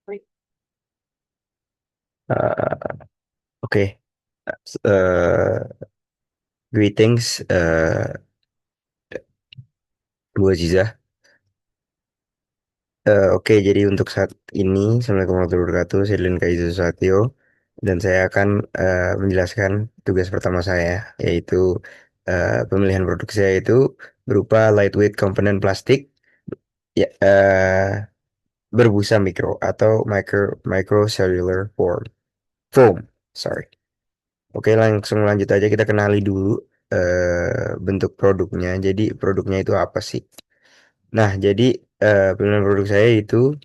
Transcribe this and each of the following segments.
Uh, Oke. Greetings, Bu Aziza. Oke, jadi untuk saat ini, Assalamualaikum warahmatullahi wabarakatuh. Saya Dilin Kaizu Satyo, dan saya akan menjelaskan tugas pertama saya, yaitu pemilihan produk saya itu berupa lightweight komponen plastik ya, berbusa mikro atau microcellular foam. Sorry. Oke, langsung lanjut aja, kita kenali dulu bentuk produknya. Jadi produknya itu apa sih? Nah, jadi pilihan produk saya itu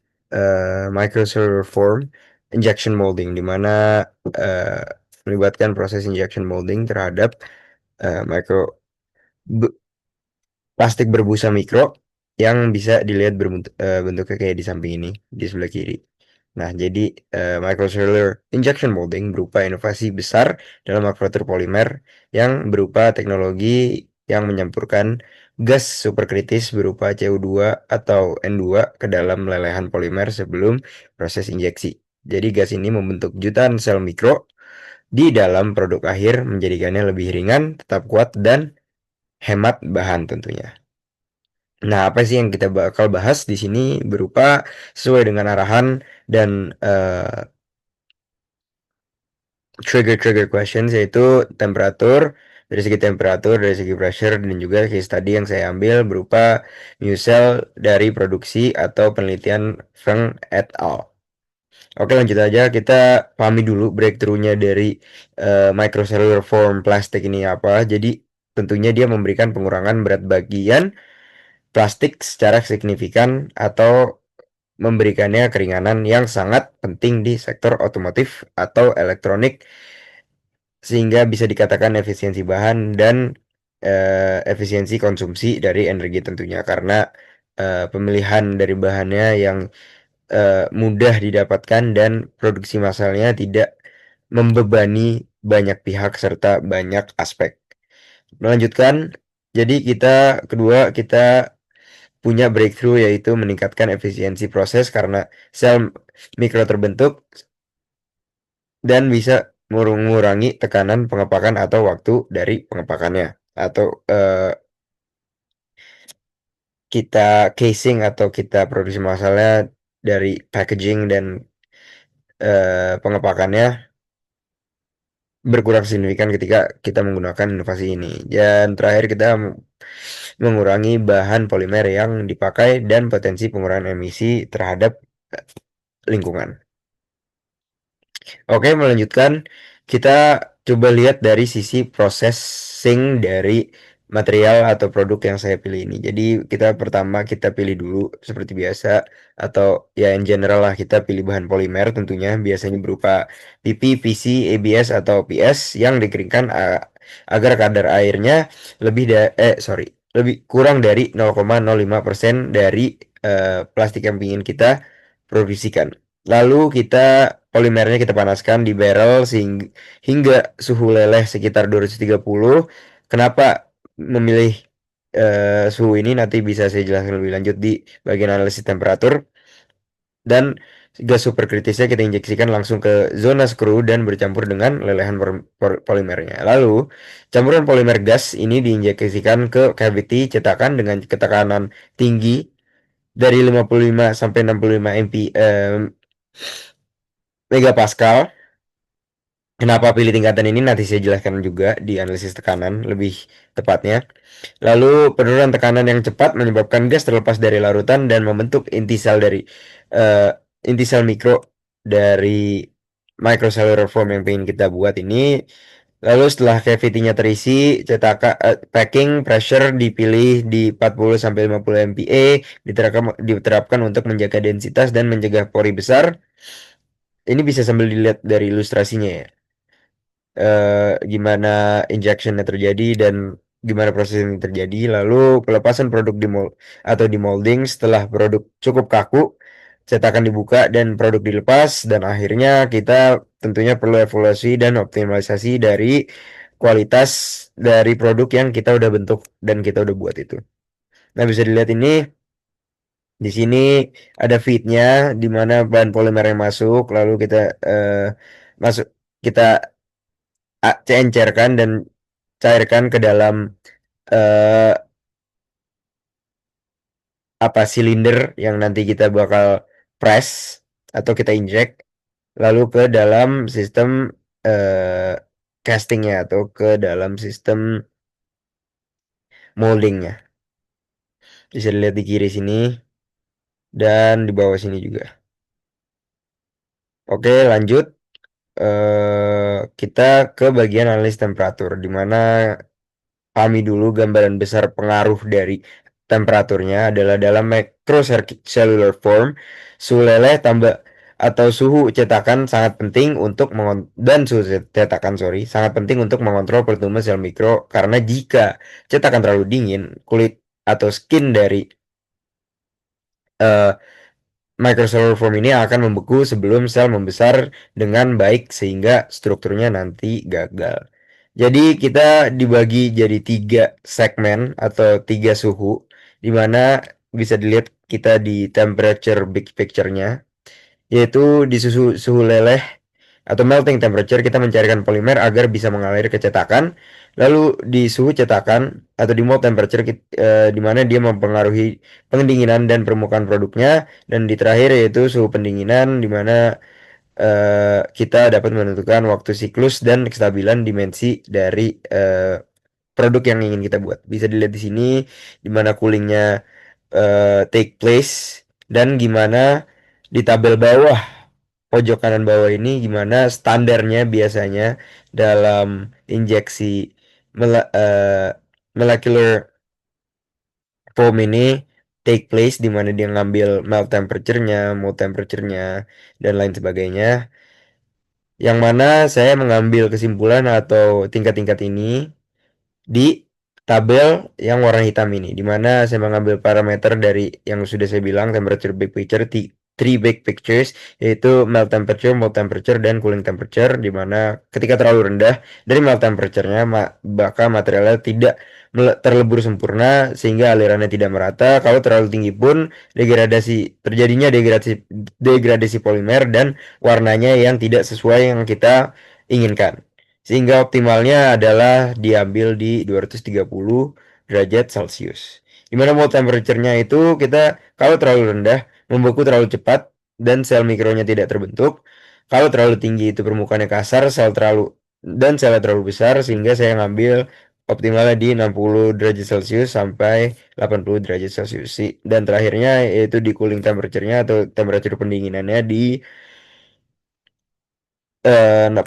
microcellular form injection molding, di mana eh, melibatkan proses injection molding terhadap micro be- plastik berbusa mikro yang bisa dilihat bentuknya kayak di samping ini, di sebelah kiri. Nah, jadi microcellular injection molding berupa inovasi besar dalam makrostruktur polimer yang berupa teknologi yang menyampurkan gas superkritis berupa CO2 atau N2 ke dalam lelehan polimer sebelum proses injeksi. Jadi gas ini membentuk jutaan sel mikro di dalam produk akhir, menjadikannya lebih ringan, tetap kuat, dan hemat bahan tentunya. Nah, apa sih yang kita bakal bahas di sini berupa sesuai dengan arahan dan trigger questions, yaitu temperatur, dari segi pressure, dan juga case study yang saya ambil berupa Musel dari produksi atau penelitian Feng et al. Oke, lanjut aja, kita pahami dulu breakthrough-nya dari microcellular form plastik ini apa. Jadi tentunya dia memberikan pengurangan berat bagian plastik secara signifikan atau memberikannya keringanan yang sangat penting di sektor otomotif atau elektronik, sehingga bisa dikatakan efisiensi bahan dan efisiensi konsumsi dari energi tentunya, karena pemilihan dari bahannya yang mudah didapatkan dan produksi massalnya tidak membebani banyak pihak serta banyak aspek. Melanjutkan, jadi kita punya breakthrough, yaitu meningkatkan efisiensi proses karena sel mikro terbentuk dan bisa mengurangi tekanan pengepakan atau waktu dari pengepakannya, atau kita casing atau kita produksi masalahnya dari packaging dan pengepakannya berkurang signifikan ketika kita menggunakan inovasi ini. Dan terakhir, kita mengurangi bahan polimer yang dipakai dan potensi pengurangan emisi terhadap lingkungan. Oke, melanjutkan, kita coba lihat dari sisi processing dari material atau produk yang saya pilih ini. Jadi kita pilih dulu seperti biasa, atau ya in general lah, kita pilih bahan polimer tentunya, biasanya berupa PP, PC, ABS atau PS yang dikeringkan agar kadar airnya lebih kurang dari 0,05% dari plastik yang ingin kita produksikan. Lalu polimernya kita panaskan di barrel hingga suhu leleh sekitar 230. Kenapa memilih suhu ini, nanti bisa saya jelaskan lebih lanjut di bagian analisis temperatur. Dan gas superkritisnya kita injeksikan langsung ke zona skru dan bercampur dengan lelehan polimernya. Lalu campuran polimer gas ini diinjeksikan ke cavity cetakan dengan ketekanan tinggi dari 55 sampai 65 megapascal. Kenapa pilih tingkatan ini, nanti saya jelaskan juga di analisis tekanan lebih tepatnya. Lalu penurunan tekanan yang cepat menyebabkan gas terlepas dari larutan dan membentuk uh, inti sel mikro dari microcellular form yang ingin kita buat ini. Lalu setelah cavity-nya terisi, packing pressure dipilih di 40 sampai 50 MPa, diterapkan untuk menjaga densitas dan mencegah pori besar. Ini bisa sambil dilihat dari ilustrasinya ya, gimana injectionnya terjadi dan gimana proses ini terjadi. Lalu pelepasan produk di molding, setelah produk cukup kaku, cetakan dibuka dan produk dilepas, dan akhirnya kita tentunya perlu evaluasi dan optimalisasi dari kualitas dari produk yang kita udah bentuk dan kita udah buat itu. Nah, bisa dilihat ini Di sini ada feednya di mana bahan polimer yang masuk, lalu kita eh, masuk kita encerkan dan cairkan ke dalam eh, apa silinder yang nanti kita bakal press atau kita inject lalu ke dalam sistem eh, castingnya atau ke dalam sistem moldingnya. Bisa dilihat di kiri sini dan di bawah sini juga. Oke, lanjut. Kita ke bagian analisis temperatur, di mana pahami dulu gambaran besar pengaruh dari temperaturnya adalah dalam microcellular form, suhu leleh tambah atau suhu cetakan sangat penting untuk dan suhu cetakan sangat penting untuk mengontrol pertumbuhan sel mikro karena jika cetakan terlalu dingin, kulit atau skin dari eh, microcellular form ini akan membeku sebelum sel membesar dengan baik sehingga strukturnya nanti gagal. Jadi kita dibagi jadi tiga segmen atau tiga suhu, di mana bisa dilihat kita di temperature big picture-nya, yaitu di suhu leleh atau melting temperature kita mencarikan polimer agar bisa mengalir ke cetakan. Lalu di suhu cetakan atau di mold temperature di mana dia mempengaruhi pendinginan dan permukaan produknya. Dan di terakhir yaitu suhu pendinginan di mana kita dapat menentukan waktu siklus dan kestabilan dimensi dari produk yang ingin kita buat. Bisa dilihat di sini di mana coolingnya take place dan gimana di tabel bawah pojok kanan bawah ini gimana standarnya biasanya dalam injeksi molecular foam ini take place di mana dia ngambil melt temperature-nya, mold temperature-nya dan lain sebagainya. Yang mana saya mengambil kesimpulan atau tingkat-tingkat ini di tabel yang warna hitam ini, di mana saya mengambil parameter dari yang sudah saya bilang temperature big picture, three big pictures, yaitu melt temperature, mold temperature, dan cooling temperature, di mana ketika terlalu rendah dari melt temperature-nya, maka materialnya tidak terlebur sempurna sehingga alirannya tidak merata. Kalau terlalu tinggi pun terjadinya degradasi polimer dan warnanya yang tidak sesuai yang kita inginkan. Sehingga optimalnya adalah diambil di 230 derajat Celcius. Dimana mau temperature-nya itu kita kalau terlalu rendah membeku terlalu cepat dan sel mikronya tidak terbentuk. Kalau terlalu tinggi itu permukaannya kasar, selnya terlalu besar sehingga saya ngambil optimalnya di 60 derajat Celcius sampai 80 derajat Celcius sih. Dan terakhirnya yaitu di cooling temperature-nya atau temperatur pendinginannya di 40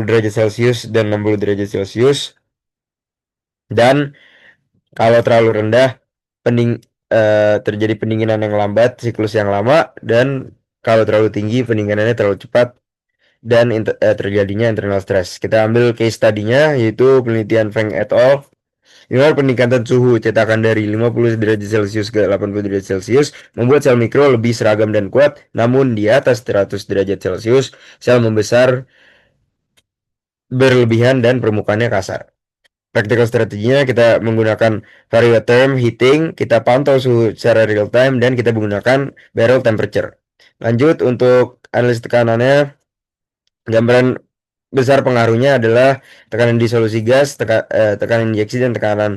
derajat Celcius dan 60 derajat Celcius. Dan kalau terlalu rendah, terjadi pendinginan yang lambat, siklus yang lama, dan kalau terlalu tinggi, pendinginannya terlalu cepat, dan terjadinya internal stress. Kita ambil case study-nya, yaitu penelitian Feng et al. Di mana peningkatan suhu cetakan dari 50 derajat Celcius ke 80 derajat Celcius membuat sel mikro lebih seragam dan kuat, namun di atas 100 derajat Celcius, sel membesar berlebihan dan permukaannya kasar. Practical strateginya kita menggunakan varioterm heating, kita pantau suhu secara real time, dan kita menggunakan barrel temperature. Lanjut untuk analisis tekanannya, gambaran besar pengaruhnya adalah tekanan disolusi gas, tekanan injeksi, dan tekanan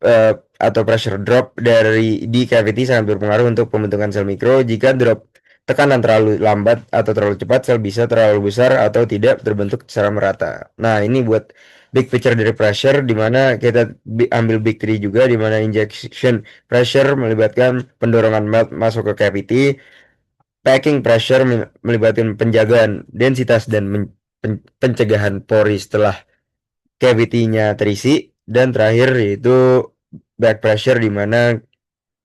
eh, atau pressure drop di cavity sangat berpengaruh untuk pembentukan sel mikro. Jika drop tekanan terlalu lambat atau terlalu cepat, sel bisa terlalu besar atau tidak terbentuk secara merata. Nah, ini buat big picture dari pressure, di mana kita ambil big three juga, di mana injection pressure melibatkan pendorongan melt masuk ke cavity, packing pressure melibatkan penjagaan densitas dan pencegahan pori setelah cavity-nya terisi, dan terakhir yaitu back pressure di mana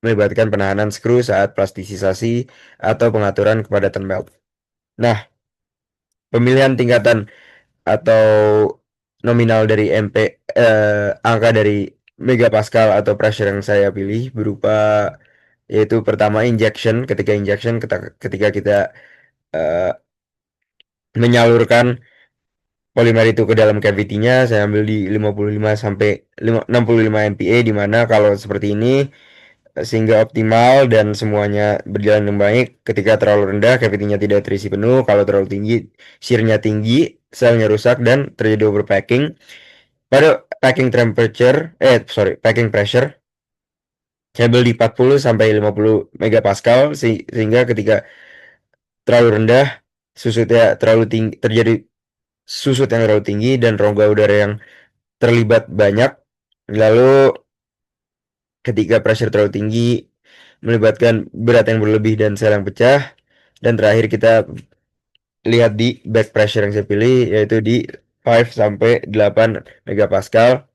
melibatkan penahanan skru saat plastisasi atau pengaturan kepadatan melt. Nah, pemilihan tingkatan atau nominal dari angka dari megapascal atau pressure yang saya pilih berupa yaitu pertama injection, ketika kita eh, menyalurkan polimer itu ke dalam cavity-nya, saya ambil di 55 sampai 65 MPa, di mana kalau seperti ini sehingga optimal dan semuanya berjalan dengan baik. Ketika terlalu rendah, cavity-nya tidak terisi penuh. Kalau terlalu tinggi, shear-nya tinggi, selnya rusak dan terjadi overpacking. Pada packing pressure stable di 40 sampai 50 megapascal sehingga ketika terlalu rendah susutnya terlalu tinggi, terjadi susut yang terlalu tinggi dan rongga udara yang terlibat banyak. Lalu ketika pressure terlalu tinggi melibatkan berat yang berlebih dan sel yang pecah. Dan terakhir kita lihat di back pressure yang saya pilih yaitu di 5 sampai 8 megapascal.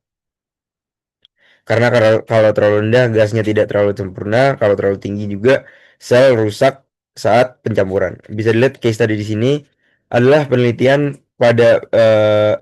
Karena kalau terlalu rendah gasnya tidak terlalu sempurna, kalau terlalu tinggi juga sel rusak saat pencampuran. Bisa dilihat case tadi di sini adalah penelitian pada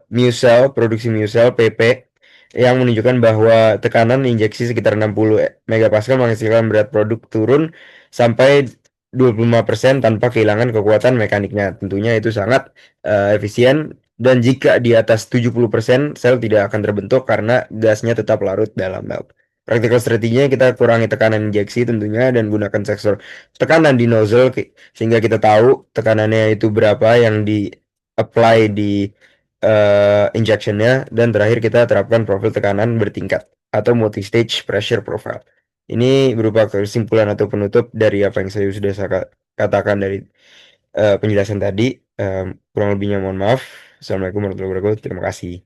Musel, produksi Musel PP yang menunjukkan bahwa tekanan injeksi sekitar 60 megapascal menghasilkan berat produk turun sampai 25% tanpa kehilangan kekuatan mekaniknya. Tentunya itu sangat efisien dan jika di atas 70% sel tidak akan terbentuk karena gasnya tetap larut dalam melt. Practical strateginya kita kurangi tekanan injeksi tentunya dan gunakan sensor tekanan di nozzle sehingga kita tahu tekanannya itu berapa yang di apply di injectionnya dan terakhir kita terapkan profil tekanan bertingkat atau multi-stage pressure profile. Ini berupa kesimpulan atau penutup dari apa yang saya sudah katakan dari penjelasan tadi. Kurang lebihnya mohon maaf. Assalamualaikum warahmatullahi wabarakatuh. Terima kasih.